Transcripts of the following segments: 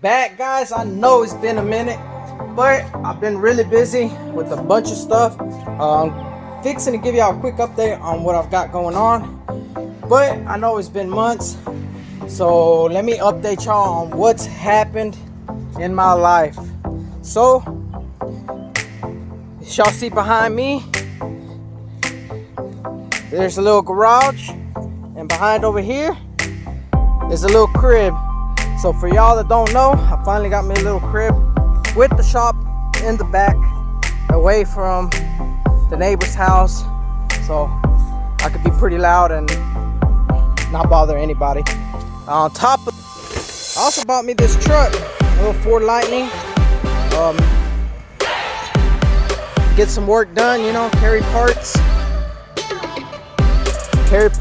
back, guys. I know it's been a minute, but I've been really busy with a bunch of stuff. Fixing to give y'all a quick update on what I've got going on, but I know it's been months, so let me update y'all on what's happened in my life. So y'all see behind me, there's a little garage, and behind over here is a little crib. So for y'all that don't know, I finally got me a little crib with the shop in the back, away from the neighbor's house, so I could be pretty loud and not bother anybody. On top of, I also bought me this truck, a little Ford Lightning. Get some work done, you know, carry parts, get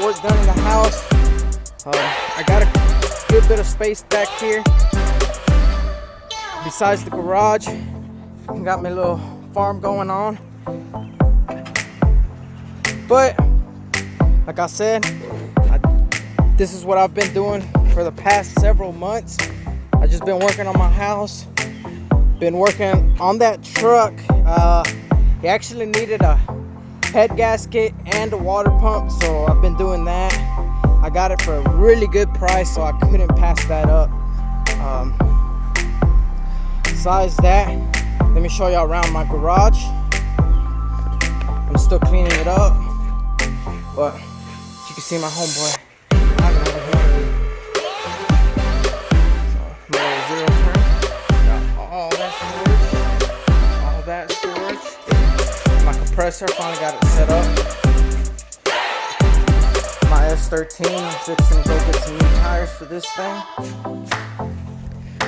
work done in the house. I got a good bit of space back here besides the garage. Got my little farm going on, but like I said, this is what I've been doing for the past several months. I just been working on my house, been working on that truck. He actually needed a head gasket and a water pump, so I've been doing that. I got it for a really good price, so I couldn't pass that up. Besides that, let me show y'all around my garage. I'm still cleaning it up, but you can see my homeboy. So, my zero turn. Got all that storage. My compressor, finally got it set up. My S13, I'm fixing to go get some new tires for this thing.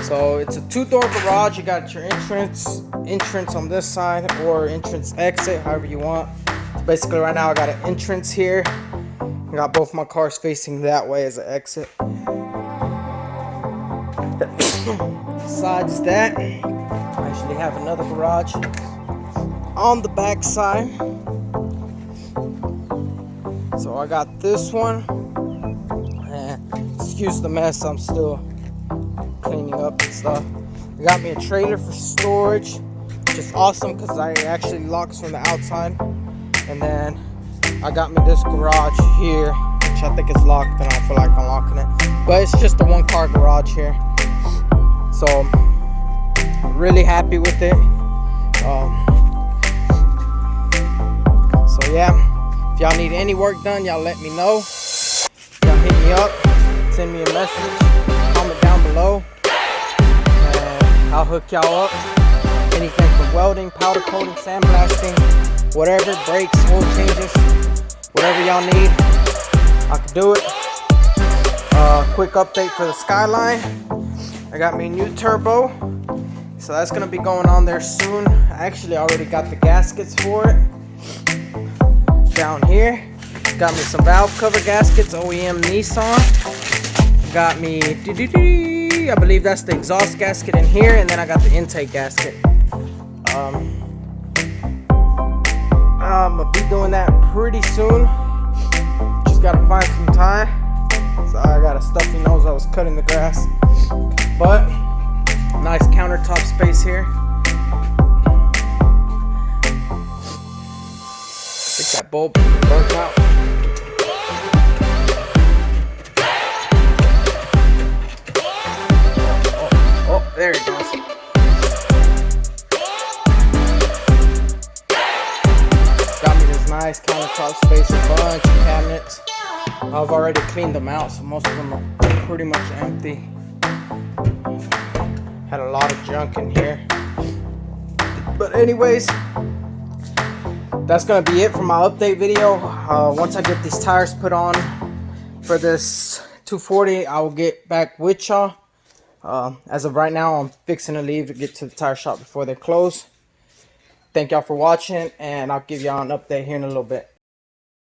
So it's a two-door garage. You got your entrance on this side, or entrance exit, however you want. So basically right now I got an entrance here. I got both my cars facing that way as an exit. Besides that, I actually have another garage on the back side. So I got this one, and excuse the mess, I'm still cleaning up and stuff. I got me a trailer for storage, which is awesome because it actually locks from the outside. And then I got me this garage here, which I think is locked, and I feel like unlocking it. But it's just a one-car garage here. So I'm really happy with it. So yeah. If y'all need any work done, y'all let me know. Y'all hit me up, send me a message, comment down below, and I'll hook y'all up. Anything from welding, powder coating, sandblasting, whatever, brakes, oil changes, whatever y'all need, I can do it. Quick update for the Skyline. I got me a new turbo, so that's gonna be going on there soon. I actually already got the gaskets for it. Down here, got me some valve cover gaskets, OEM Nissan. Got me, I believe that's the exhaust gasket in here, and then I got the intake gasket. I'm gonna be doing that pretty soon. Just gotta find some time. So I got a stuffy nose, I was cutting the grass. But nice countertop space here. That bulb burnt out. Oh, there it goes. Got me this nice countertop space, a bunch of cabinets. I've already cleaned them out, so most of them are pretty much empty. Had a lot of junk in here. But anyways, that's gonna be it for my update video. Once I get these tires put on for this 240, I will get back with y'all. As of right now, I'm fixing to leave to get to the tire shop before they close. Thank y'all for watching, and I'll give y'all an update here in a little bit.